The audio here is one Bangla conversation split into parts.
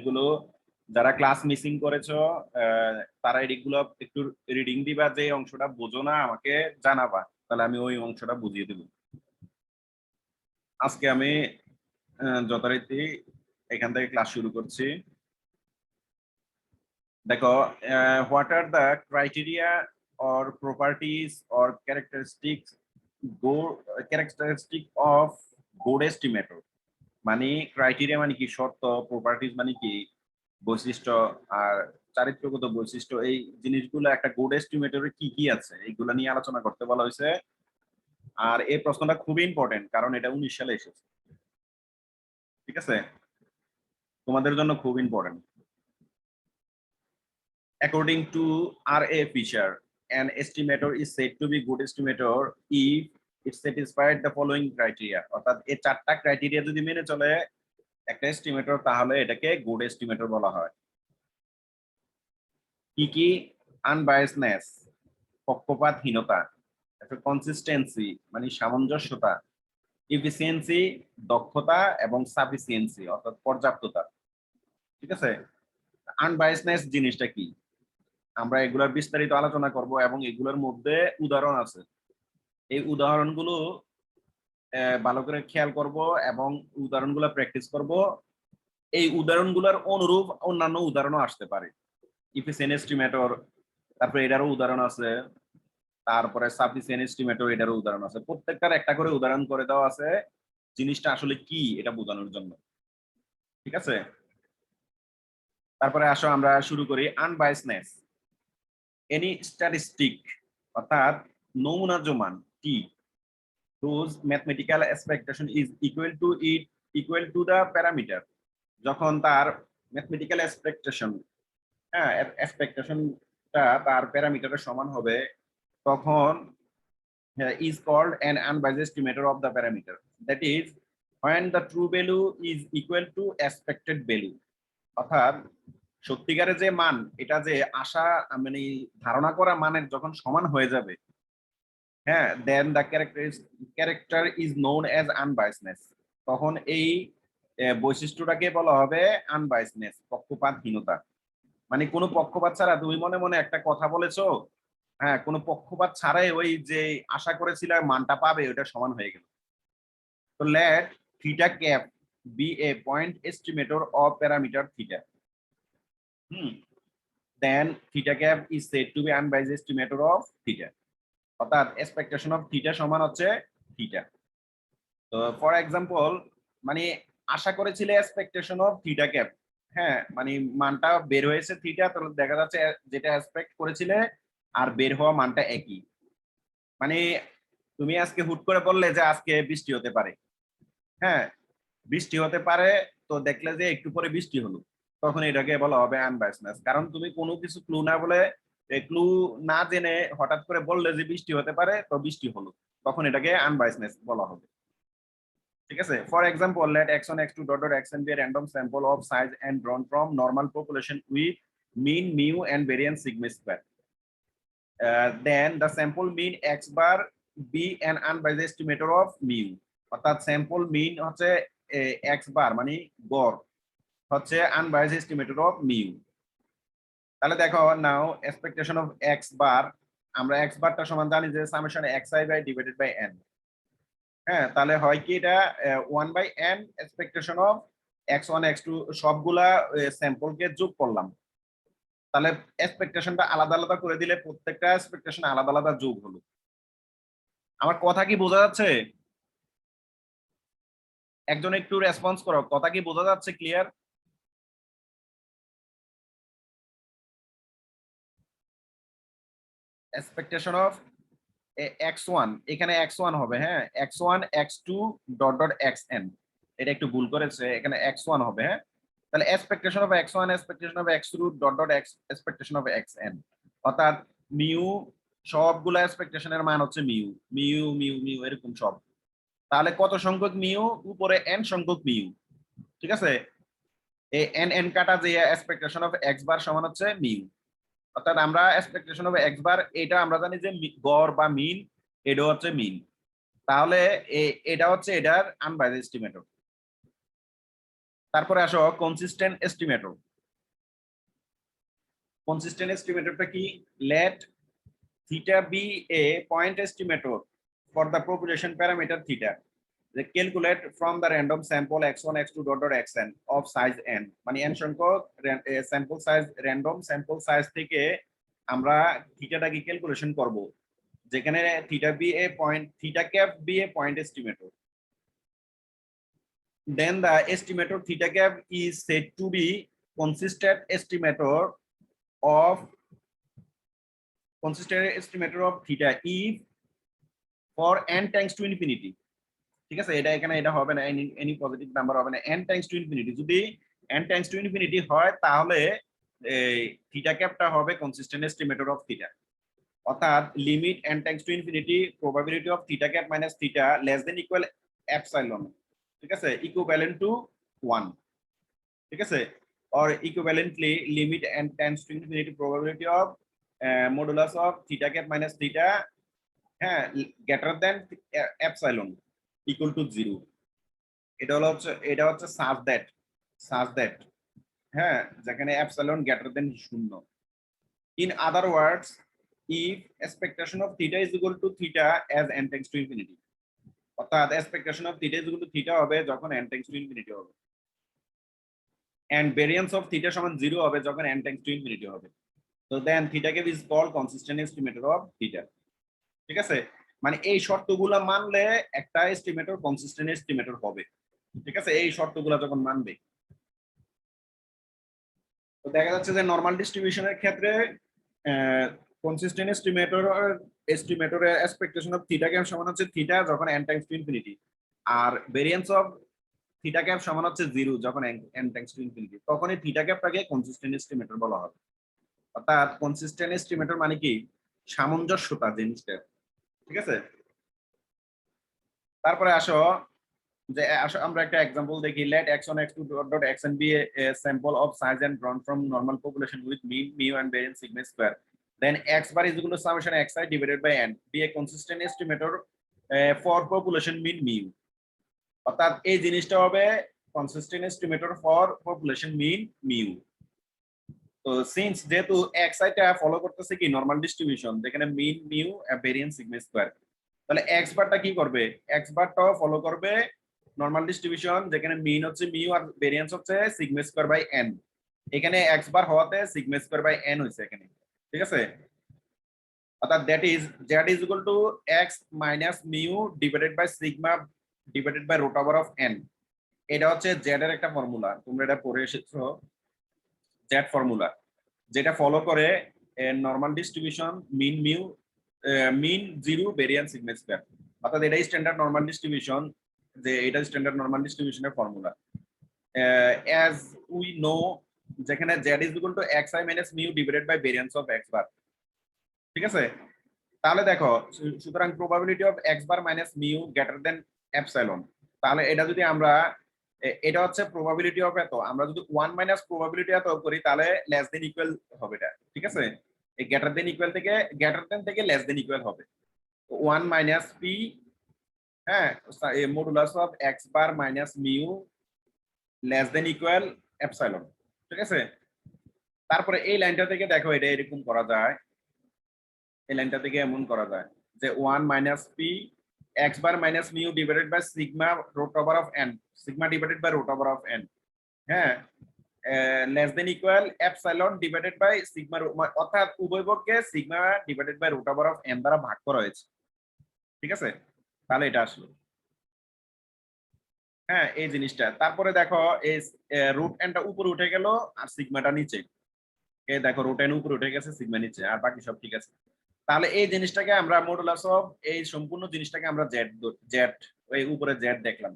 এগুলো যারা ক্লাস মিসিং করেছো তারা এগুলো একটু রিডিং দিবা, যে অংশটা বোঝো না আমাকে জানাবা, তাহলে আমি ওই অংশটা বুঝিয়ে দেবো। আজকে আমি যথারীতি এখান থেকে ক্লাস শুরু করছি। দেখো, what are the criteria or properties or characteristic of good estimator. মানে ক্রাইটেরিয়া মানে কি, শর্ত, প্রপার্টিজ মানে কি বৈশিষ্ট্য, আর চারিত্রগত বৈশিষ্ট্য, এই জিনিসগুলো একটা গুড এস্টিমেটরে কি কি আছে এইগুলো নিয়ে আলোচনা করতে বলা হয়েছে। আর এই প্রশ্নটা খুবই ইম্পর্টেন্ট, কারণ এটা 19 সালে এসেছে। ঠিক আছে, তোমাদের জন্য খুব important. According to R.A. Fisher, an estimator is said to be good estimator if it satisfied the following criteria. অর্থাৎ এই চারটা ক্রাইটেরিয়া যদি মেনে চলে একটা এস্টিমেটর, তাহলে এটাকে গুড এস্টিমেটর বলা হয়। কি কি? আনবায়াসনেস, পক্ষপাতহীনতা, কনসিস্টেন্সি মানে সামঞ্জস্যতা, ইফিসিয়েন্সি দক্ষতা, এবং সাফিসিয়েন্সি অর্থাৎ পর্যাপ্ততা। ঠিক আছে, আনবায়াসনেস জিনিসটা কি আমরা এগুলোর বিস্তারিত আলোচনা করব, এবং এগুলোর মধ্যে উদাহরণ আছে। এই উদাহরণগুলো ভালো করে খেয়াল করব এবং উদাহরণগুলো প্র্যাকটিস করব। এই উদাহরণগুলোর অনুরূপ অন্যান্য উদাহরণও আসতে পারে। ইফিসিয়েন্ট এস্টিমেটর, তারপরে এটারও উদাহরণ আছে, তারপরে সাফিসিয়েন্ট এস্টিমেটর, এটারও উদাহরণ আছে। প্রত্যেকটার একটা করে উদাহরণ করে দেওয়া আছে জিনিসটা আসলে কি এটা বোঝানোর জন্য। ঠিক আছে, তারপরে আসো আমরা শুরু করি। আনবায়াসনেস, এনি স্ট্যাটিস্টিক অর্থাৎ নমুনা জমান টি whose mathematical expectation is equal to the parameter। যখন তার ম্যাথমেটিক্যাল এক্সপেকটেশন, হ্যাঁ, এক্সপেকটেশনটা তার প্যারামিটারের সমান হবে, তখন is called an unbiased estimator of the parameter, that is when the true value is equal to expected value। অর্থাৎ সত্যিকারের যে মান, এটা যে আশা মানে ধারণা করা মানের যখন সমান হয়ে যাবে, হ্যাঁ, then the character is known as unbiasness. তখন এই বৈশিষ্ট্যটাকে বলা হবে আনবায়াসনেস, পক্ষপাতহীনতা। মানে কোনো পক্ষপাত ছাড়া তুমি মনে মনে একটা কথা বলেছো, হ্যাঁ, কোনো পক্ষপাত ছাড়াই ওই যে আশা করেছিল মানটা পাবে ওটা সমান হয়ে গেল। তো let theta cap be a point estimator of parameter theta. Then theta cap is said to be unbiased estimator of theta. অর্থাৎ এক্সপেকটেশন অফ থিটা সমান হচ্ছে থিটা। তো ফর এক্সাম্পল, মানে আশা করেছিলে এক্সপেকটেশন অফ থিটা ক্যাপ, হ্যাঁ, মানে মানটা বের হয়েছে থিটা, তাহলে দেখা যাচ্ছে যেটা এক্সপেক্ট করেছিলে আর বের হওয়া মানটা একই। মানে তুমি আজকে হুট করে বললে যে আজকে বৃষ্টি হতে পারে, হ্যাঁ, বৃষ্টি হতে পারে, তো দেখলে যে একটু পরে বৃষ্টি হলো, তখন এটাকে বলা হবে আনবায়াসনেস। কারণ তুমি কোনো কিছু ক্লু না বলে, ক্লু না জেনে হঠাৎ করে বললে যে বৃষ্টি হতে পারে, তো বৃষ্টি হলো, তখন এটাকে আনবায়াসনেস বলা হবে। ঠিক আছে, for example, let x1 x2 dot dot xn be a random sample of size and drawn from normal population with mean mu and variance sigma square. Then the sample mean x bar be an unbiased estimator of mu। অর্থাৎ স্যাম্পল মিন হচ্ছে x বার মানে গড়, হচ্ছে আনবায়াসড এস্টিমেটর অফ মিউ। তাহলে দেখো, now expectation of x bar, আমরা x বারটা সমান জানি যে summation xi by divided by n। হ্যাঁ, তাহলে হয় কি, এটা 1/n expectation of x1 x2 সবগুলা স্যাম্পলকে যোগ করলাম, তাহলে এক্সপেকটেশনটা আলাদা আলাদা করে দিলে প্রত্যেকটা এক্সপেকটেশন আলাদা আলাদা যোগ হলো। আমার কথা কি বোঝা যাচ্ছে? একজন একটু রেসপন্স করো, কথা কি বোঝা যাচ্ছে? ক্লিয়ার? এক্সপেকটেশন অফ x1, এখানে x1 হবে, হ্যাঁ, x1 x2 dot dot xn, এটা একটু ভুল করেছে, এখানে x1 হবে, হ্যাঁ। তাহলে expectation of x1 expectation of x2 dot dot expectation of xn। অর্থাৎ মিউ, সবগুলো এক্সপেকটেশনের মান হচ্ছে মিউ মিউ মিউ মিউ এরকম সব। তাহলে কত সংখ্যক মিউ? উপরে n সংখ্যক মিউ। ঠিক আছে, এই n n কাটা যে এক্সপেকটেশন অফ x বার সমান হচ্ছে মিউ। অর্থাৎ আমরা এক্সপেকটেশন অফ x বার, এটা আমরা জানি যে গড় বা মিন, এটা হচ্ছে মিন। তাহলে এটা হচ্ছে এটার আনবায়াসড এস্টিমেটর। তারপরে আসো কনসিস্টেন্ট এস্টিমেটর। কনসিস্টেন্ট এস্টিমেটরটা কি? Let theta be a point estimator for the proposition parameter theta, যে calculate from the random sample x1 x2 dot dot xn size সাইজ n, মানে n সংখ্যক sample size, random sample size থেকে আমরা থিটাটাকে ক্যালকুলেশন করব, যেখানে theta be a point, theta cap be a point estimator. Then the estimator theta cap is said to be consistent estimator of theta if for n tends to infinity. ঠিক আছে, এটা এখানে এটা হবে না, এনি পজিটিভ নাম্বার হবে না, n tends to infinity। যদি n tends to infinity হয় তাহলে এই থিটা ক্যাপটা হবে কনসিস্টেন্ট এস্টিমেটর অফ থিটা। অর্থাৎ limit n tends to infinity probability of theta cap minus theta less than equal epsilon, ঠিক আছে, ইকুইভ্যালেন্ট টু 1, ঠিক আছে, or equivalently limit n tends to infinity probability of modulus of theta cap minus theta, হ্যাঁ, greater than epsilon equal to 0। এটা হচ্ছে such that, হ্যাঁ, যেখানে epsilon greater than 0। In other words, if expectation of theta is equal to theta as n tends to infinity, অর্থাৎ expectation of theta is equal to theta হবে যখন n tends to infinity হবে, and variance of theta সমান 0 হবে যখন n tends to infinity হবে। So then theta cap is called consistent estimator of theta, ঠিক আছে, মানে এই শর্তগুলো মানলে একটা এস্টিমেটর কনসিস্টেন্ট এস্টিমেটর হবে, ঠিক আছে, এই শর্তগুলো যখন মানবে। তো দেখা যাচ্ছে যে নরমাল ডিস্ট্রিবিউশনের ক্ষেত্রে কনসিস্টেন্ট এস্টিমেটরের এক্সপেকটেশন অফ থিটা ক্যাপ সমান হচ্ছে থিটা যখন n টাইমস টু ইনফিনিটি, আর ভেরিয়েন্স অফ থিটা ক্যাপ সমান হচ্ছে 0 যখন n টাইমস টু ইনফিনিটি, তখনই থিটা ক্যাপটাকে কনসিস্টেন্ট এস্টিমেটর বলা হবে। অর্থাৎ কনসিস্টেন্ট এস্টিমেটর মানে কি? সামঞ্জস্যতা জিনিসটা, ঠিক আছে। তারপরে আসো যে আমরা একটা एग्जांपल দেখি, let x1 x2 dot xn be a sample of size and drawn from normal population with mean mu and variance sigma square, then x bar is equal to summation xi divided by n be a consistent estimator for population mean mu। অর্থাৎ এই জিনিসটা হবে consistent estimator for population mean mu। তো সিন্স যেহেতু xi টা ফলো করতেছে কি নরমাল ডিস্ট্রিবিউশন, যেখানে মিন মিউ ভেরিয়েন্স সিগমা স্কয়ার, তাহলে x বারটা কি করবে? x বারটাও ফলো করবে নরমাল ডিস্ট্রিবিউশন, যেখানে মিন হচ্ছে মিউ আর ভেরিয়েন্স হচ্ছে সিগমা স্কয়ার বাই n। এখানে x বার হওয়াতে সিগমা স্কয়ার বাই n হইছে এখানে, ঠিক আছে। অর্থাৎ that is z is equal to x minus mu divided by sigma divided by root over of n। এটা হচ্ছে z এর একটা ফর্মুলা, তোমরা এটা পড়ে এসেছো, z ফর্মুলা, যেটা ফলো করে normal distribution mean mu mean 0 variance sigma square. অর্থাৎ এটাই স্ট্যান্ডার্ড নরমাল ডিস্ট্রিবিউশন, যে এটা স্ট্যান্ডার্ড নরমাল ডিস্ট্রিবিউশনের ফর্মুলা। অ্যাজ উই নো, যেখানে z is equal to xi minus mu divided by variance of x bar, ঠিক আছে। তাহলে দেখো, সুতরাং probability of x bar minus mu greater than epsilon, তাহলে এটা যদি আমরা, এটা হচ্ছে প্রবাবিলিটি অফ এত, আমরা যদি 1 মাইনাস প্রবাবিলিটি এত করি তাহলে লেস দেন ইকুয়াল হবে এটা, ঠিক আছে। এই গ্রেটার দেন ইকুয়াল থেকে, গ্রেটার দেন থেকে লেস দেন ইকুয়াল হবে 1 মাইনাস পি, হ্যাঁ, modulus of x bar minus mu less than equal epsilon, ঠিক আছে। তারপরে এই লাইনটা থেকে দেখো এটা এরকম করা যায়, এই লাইনটা থেকে এমন করা যায় যে 1 minus P x bar minus mu divided by sigma root over of n, sigma divided by root over of n, হ্যাঁ, less than equal epsilon divided by sigma, অর্থাৎ উভয় পক্ষে sigma divided by root over of n দ্বারা ভাগ করা হয়েছে, ঠিক আছে। তাহলে এটা আসলো, হ্যাঁ, এই জিনিসটা। তারপরে দেখো এই রুট এনটা উপরে উঠে গেল আর সিগমাটা নিচে, এই দেখো রুট এন উপরে উঠে গেছে, সিগমা নিচে, আর বাকি সব ঠিক আছে। তাহলে এই জিনিসটাকে আমরা মডুলাস অফ এই সম্পূর্ণ জিনিসটাকে আমরা জেড জেড ওই উপরে জেড দেখলাম,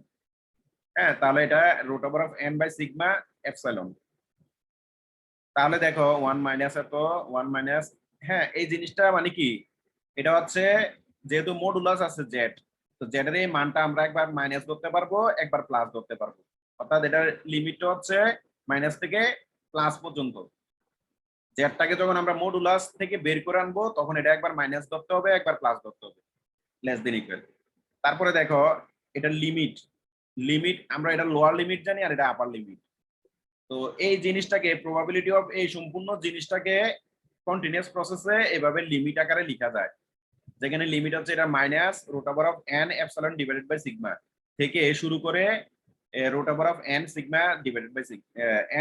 হ্যাঁ, তাহলে এটা root over of n by sigma epsilon. তাহলে দেখো 1 মাইনাস এত 1 মাইনাস, হ্যাঁ, এই জিনিসটা মানে কি, এটা হচ্ছে যেহেতু মডুলাস আছে জেড, তো জেড এর এই মানটা আমরা একবার মাইনাস করতে পারবো, একবার প্লাস করতে পারবো। অর্থাৎ এটার লিমিটটা হচ্ছে মাইনাস থেকে প্লাস পর্যন্ত। জেডটাকে যখন আমরা মডুলাস থেকে বের করে আনবো তখন এটা একবার মাইনাস ধরতে হবে, একবার প্লাস ধরতে হবে, লেস দেন ইকুয়াল। তারপরে দেখো এটা লিমিট, লিমিট আমরা এটা লোয়ার লিমিট জানি আর এটা আপার লিমিট, তো এই জিনিসটাকে প্রবাবিলিটি অফ এই সম্পূর্ণ জিনিসটাকে কন্টিনিউয়াস প্রসেসে এভাবে লিমিট আকারে লেখা যায়, যেখানে লিমিট হচ্ছে এটা minus root over of n epsilon divided by sigma থেকে শুরু করে root over of n sigma divided by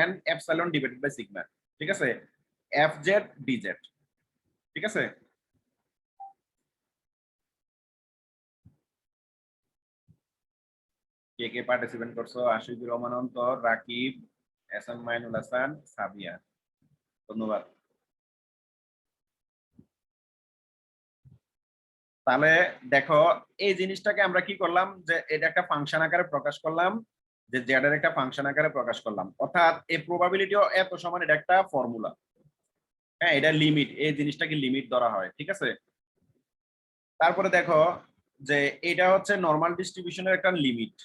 n epsilon divided by sigma, ঠিক আছে, এফ জেড ডি জেড, ঠিক আছে। কে কে পার্টিসিপেট করছো? আশিকুর রহমান অন্তর, রাকিব, এস এম মাইনুল হাসান, সাবিয়া, ধন্যবাদ। তাহলে দেখো এই জিনিসটাকে আমরা কি করলাম, যে এটা একটা ফাংশন আকারে প্রকাশ করলাম, যে জেড এর একটা ফাংশন আকারে প্রকাশ করলাম, অর্থাৎ এই প্রবাবিলিটি এত সমান এটা একটা ফর্মুলা। হ্যাঁ, এটা লিমিট, এই জিনিসটাকে লিমিট ধরা হয়, ঠিক আছে। তারপরে দেখো যে এটা হচ্ছে নর্মাল ডিস্ট্রিবিউশনের একটা লিমিট,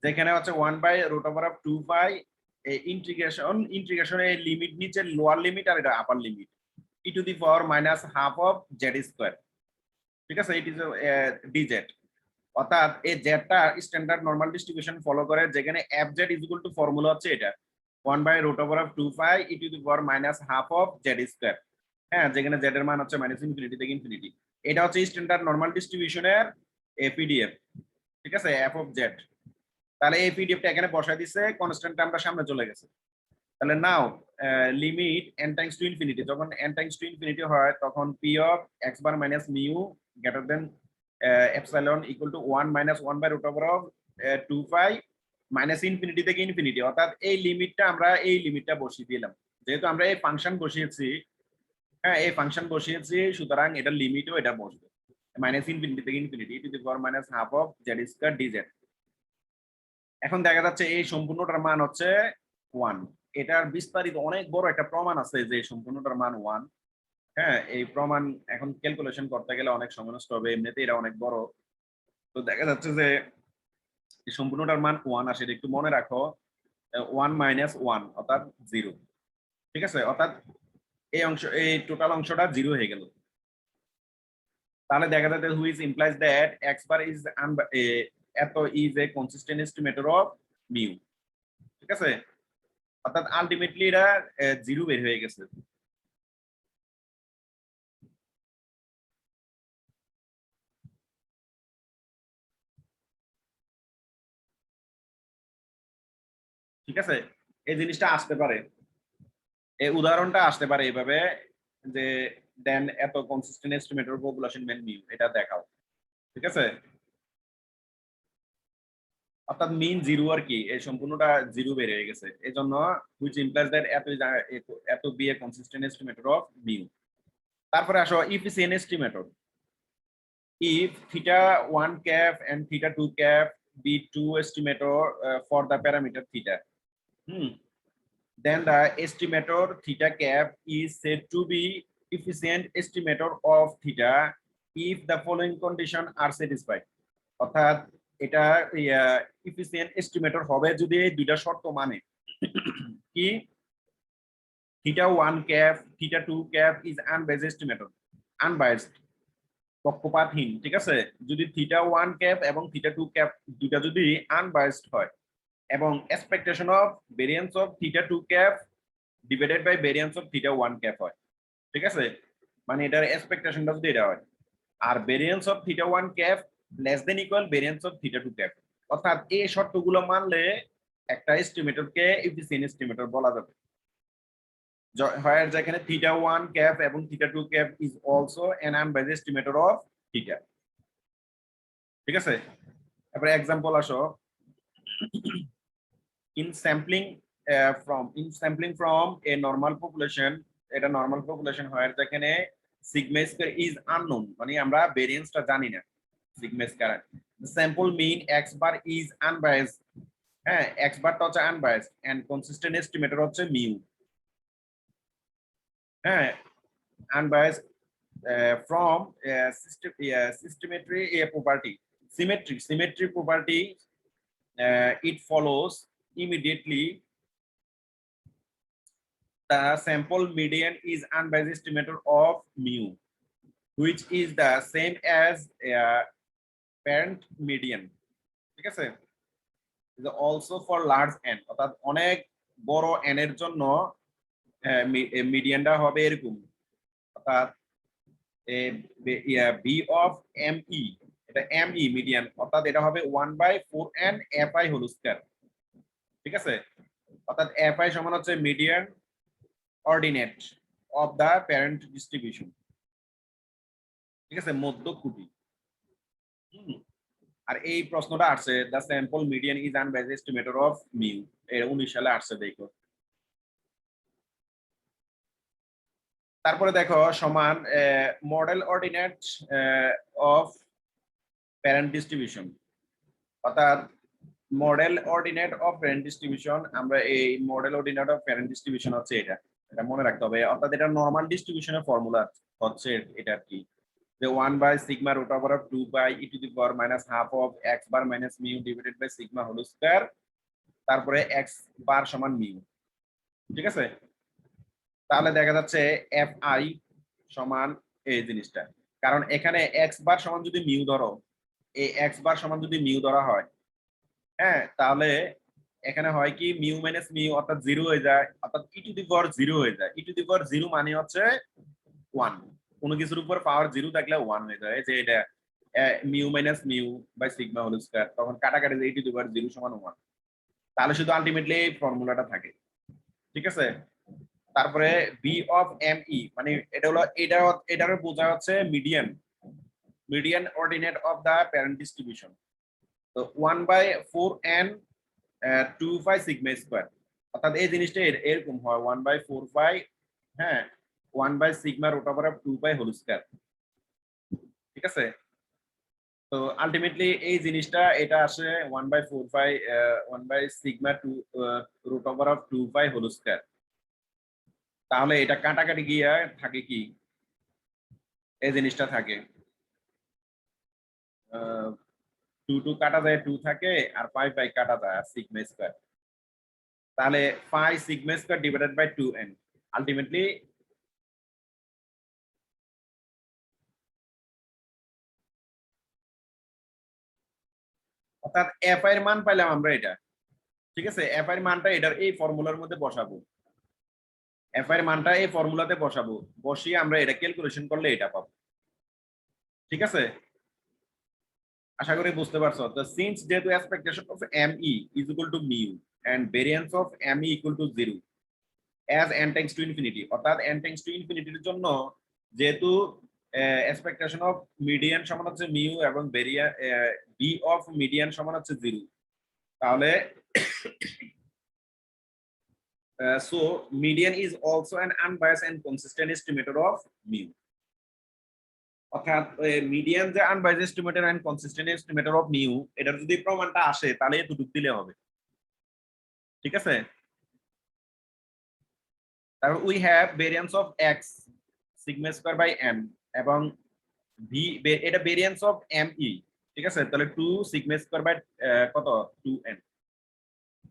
যেখানে হচ্ছে 1/√2π ইন্টিগ্রেশন এই লিমিট নিচে লোয়ার লিমিট আর এটা আপার limit e⁻½ of Z square, ঠিক আছে, ইট ইজ ডিজেড। অর্থাৎ এই জেডটা স্ট্যান্ডার্ড নরমাল ডিস্ট্রিবিউশন ফলো করে, যেখানে F Z is equal two formula হচ্ছে এটা 1/√2π e⁻½ অফ জেড স্কোয়ার। হ্যাঁ, যেখানে জেড এর মান হচ্ছে -ইনফিনিটি থেকে ইনফিনিটি। এটা হচ্ছে স্ট্যান্ডার্ড নরমাল ডিস্ট্রিবিউশনের এপিডিএফ, ঠিক আছে, এফ অফ জেড। তাহলে এই পিডিএফটা এখানে বসায় দিছে, কনস্ট্যান্টটা আমরা সামনে চলে গেছে। তাহলে now limit n tends to infinity, যখন n টাইমস টু ইনফিনিটি হয় তখন p of x bar minus mu greater than epsilon equal to 1 - 1/√2π minus infinity থেকে ইনফিনিটি। অর্থাৎ এই লিমিটটা আমরা এই লিমিটটা বসিয়ে দিলাম, যেহেতু আমরা এই ফাংশন বসিয়েছি, হ্যাঁ এই ফাংশন বসিয়েছি, সুতরাং এটা লিমিটও এটা বসবে -ইনফিনিটি থেকে infinity e⁻½ of Z square DZ. এখন দেখা যাচ্ছে এই সম্পূর্ণটার মান হচ্ছে 1। এটার বিস্তারিত অনেক বড় একটা প্রমাণ আছে যে সম্পূর্ণটার মান 1। হ্যাঁ, এই প্রমাণ এখন ক্যালকুলেশন করতে গেলে অনেক সময় নষ্ট হবে, এমনিতে এটা অনেক বড়। তো দেখা যাচ্ছে যে এই সম্পূর্ণটার মান 1 আসে, এটা একটু মনে রাখো, 1 - 1 অর্থাৎ 0, ঠিক আছে। অর্থাৎ এই অংশ, এই টোটাল অংশটা 0 হয়ে গেল। তাহলে দেখা যাচ্ছে which implies that X bar is এত is a consistent estimator of mu, ঠিক আছে। অর্থাৎ আলটিমেটলি এটা 0 বের হয়ে গেছে। ঠিক আছে, এই জিনিসটা আসতে পারে, এই উদাহরণটা আসতে পারে এইভাবে যে দেন এত consistent estimator population mean mu, এটা দেখাও, ঠিক আছে। অর্থাৎ মিন 0 আর কি, এই সম্পূর্ণটা 0 বের হয়ে গেছে, এই জন্য হুইচ ইমপ্লাইজ দ্যাট এত be a consistent estimator of mu. তারপরে আসো efficient estimator. if θ1 cap and θ2 cap be two estimator for the parameter theta, then the estimator theta cap is said to be efficient estimator of theta if the following condition are satisfied. অর্থাৎ এটা efficient estimator হবে যদি এই দুইটা শর্ত মানে কি, θ1 cap θ2 cap is unbiased estimator, unbiased পক্ষপাতহীন, ঠিক আছে। যদি θ1 ক্যাপ এবং θ2 ক্যাপ দুইটা যদি আনবায়াসড হয় এবং expectation of variance of θ2 cap divided by variance of θ1 cap হয়, ঠিক আছে। মানে এটার এক্সপেকটেশনটা যদি এটা হয়, আর variance of θ1 cap less than equal variance of θ2 cap, অর্থাৎ এই শর্তগুলো মানলে একটা এস্টিমেটরকে এফিসিয়েন্ট এস্টিমেটর বলা যাবে। যেখানে θ1 cap এবং θ2 cap is also an unbiased estimator of theta, ঠিক আছে। তারপরে एग्जांपल আসো, in sampling from a normal population, এটা নরমাল পপুলেশন হয় যেখানে সিগমা স্কয়ার ইজ আননোন, মানে আমরা ভেরিয়েন্সটা জানি না sigma square, sample mean X bar is unbiased, হ্যাঁ এক্স বারটা হচ্ছে আনবায়াসড এন্ড কনসিস্টেন্ট এস্টিমেটর হচ্ছে মিউ, হ্যাঁ unbiased from symmetry property, it follows immediately the sample median is unbiased estimator of mu, which is the same as parent median, ঠিক আছে। অলসো ফর লার্জ এন, অর্থাৎ অনেক বড় এন এর জন্য মিডিয়ানটা হবে এরকম, অর্থাৎ বি অফ এম ই, এটা এম ই মিডিয়ান, অর্থাৎ এটা হবে 1/4n F I whole square. ঠিক আছে, অর্থাৎ এফ আই সমান হচ্ছে median ordinate of the parent distribution. ঠিক আছে, মধ্য খুঁটি। আর এই প্রশ্নটা আসছে the sample median is unbiased estimator of mu, এর 19 সালে আসছে, দেখো। তারপরে দেখো সমান modal ordinate of parent distribution, অর্থাৎ modal ordinate of parent distribution, আমরা এই modal ordinate of parent distribution হচ্ছে এটা, এটা মনে রাখতে হবে। অর্থাৎ এটা নরমাল ডিস্ট্রিবিউশনের ফর্মুলা হচ্ছে এটা কি, যে 1/sigma root over of 2 by e to the power minus half of x bar minus mu divided by sigma whole square, তারপরে x বার সমান মিউ। ঠিক আছে, তাহলে দেখা যাচ্ছে এফ আই সমান এই জিনিসটা, কারণ এখানে x বার সমান যদি মিউ ধরো, এই x বার সমান যদি মিউ ধরা হয়, হ্যাঁ, তাহলে এখানে হয় কি মিউ মাইনাস মিউ অর্থাৎ 0 হয়ে যায়, অর্থাৎ ই টু দি পাওয়ার 0 হয়ে যায়। ই টু দি পাওয়ার 0 মানে হচ্ছে 1, কোনো কিছুর উপর পাওয়ার 0 থাকলে 1 হয়ে যায়, যে এটা mu minus mu by sigma whole square, তখন কাটাকাটি ই টু দি পাওয়ার 0 সমান 1, তাহলে শুধু আলটিমেটলি এই ফর্মুলাটা থাকে। ঠিক আছে, তারপরে বি অফ এম ই, মানে এটা হলো এটার বোঝা হচ্ছে median, median ordinate of the parent distribution. তো 1/4n 2 সিগমা স্কয়ার, অর্থাৎ এই জিনিসটা এরকম হয় 1/4, হ্যাঁ, 1/sigma root over of 2 whole square. ঠিক আছে, তো আলটিমেটলি এই জিনিসটা এটা আসে 1/4 1/sigma 2 root over of 2 whole square. তাহলে এটা কাটাকাটি গিয়ে থাকে কি, এই জিনিসটা থাকে 2 2 কাটা যায় 2 থাকে, আর 5 কাটা যায়, আর সিগমা স্কয়ার, তাহলে 5 sigma square divided by 2n, ultimately অর্থাৎ এফ এর মান পাইলাম আমরা এটা। ঠিক আছে, এফ এর মানটা এটার এই ফর্মুলার মধ্যে বসাবো, এফ এর মানটা এই ফর্মুলাতে বসাবো, বসিয়ে আমরা এটা ক্যালকুলেশন করলে এটা পাবো। ঠিক আছে, আশা করি বুঝতে পারছো। তো সিন্স যেহেতু expectation of M E is equal to mu and variance of M E equal to 0 as n tends to ইনফিনিটি, অর্থাৎ n টেন্ডস টু ইনফিনিটির জন্য যেহেতু এক্সপেকটেশন অফ মিডিয়ান সমান হচ্ছে মিউ এবং বি অফ মিডিয়ান সমান হচ্ছে 0, তাহলে so median is also an unbiased and consistent estimator of mu, অর্থাৎ মিডিয়ান যে unbiased estimator and consistent estimator of mu, এটার যদি প্রমাণটা আসে তাহলে এতটুকু দিলে হবে। ঠিক আছে, তারপর we have variance of x sigma square by m এবং ভি, এটা ভেরিয়েন্স অফ এম ই। ঠিক আছে, তাহলে 2 সিগমা স্কয়ার বাই কত 2n,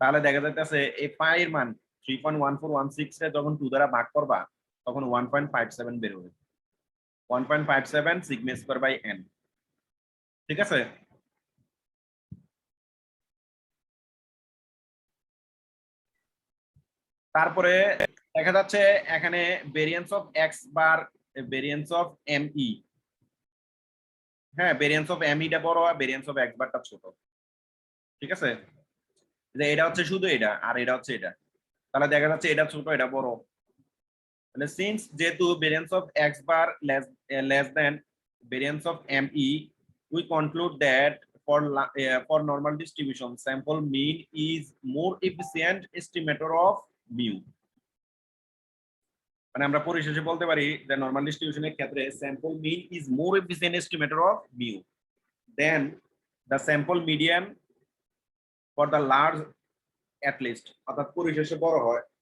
তাহলে দেখা যাচ্ছে এই পাই এর মান 3.1416 কে যখন 2 দ্বারা ভাগ করবা তখন 1.57 বের হবে, 1.57 সিগমা স্কয়ার বাই n। ঠিক আছে, তারপরে দেখা যাচ্ছে এখানে variance of X bar variance of M E, হ্যাঁ, ভেরিয়েন্স অফ এম ইটা বড় আর ভেরিয়েন্স অফ এক্স বারটা ছোট। ঠিক আছে, যে এটা হচ্ছে শুধু এটা আর এটা হচ্ছে এটা, তাহলে দেখা যাচ্ছে এটা ছোট এটা বড়, তাহলে সিন্স যেহেতু variance of X bar less than variance of M E, we conclude that for normal distribution sample mean is more efficient estimator of mu, মানে আমরা পরিশেষে বলতে পারি যে নরমাল ডিস্ট্রিবিউশনের ক্ষেত্রে sample mean is more efficient estimator of mu than the sample median for the large at least, অর্থাৎ পরিশেষে বড় হয়